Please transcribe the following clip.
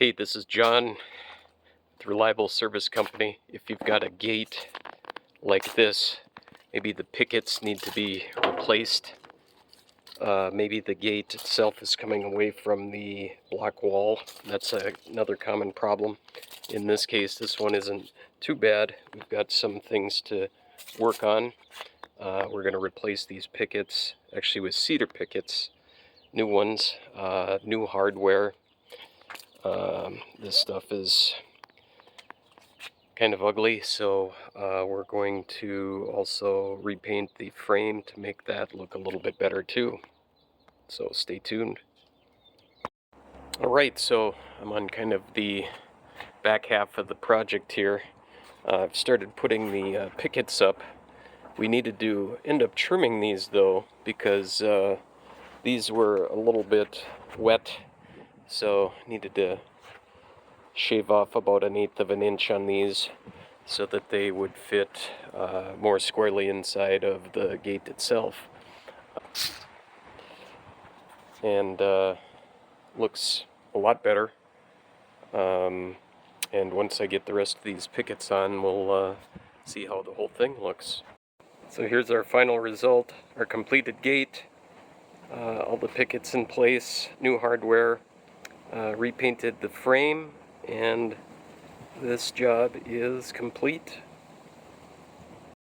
Hey, this is John with Reliable Service Company. If you've got a gate like this, maybe the pickets need to be replaced. Maybe the gate itself is coming away from the block wall. That's another common problem. In this case, this one isn't too bad. We've got some things to work on. We're going to replace these pickets, actually with cedar pickets, new ones, new hardware. This stuff is kind of ugly, so we're going to also repaint the frame to make that look a little bit better too. So stay tuned. Alright, so I'm on kind of the back half of the project here. I've started putting the pickets up. We needed to end up trimming these though, because these were a little bit wet, so needed to shave off about 1/8 of an inch on these so that they would fit more squarely inside of the gate itself. And looks a lot better. And once I get the rest of these pickets on, we'll see how the whole thing looks. So here's our final result, our completed gate. All the pickets in place, new hardware, repainted the frame, and this job is complete.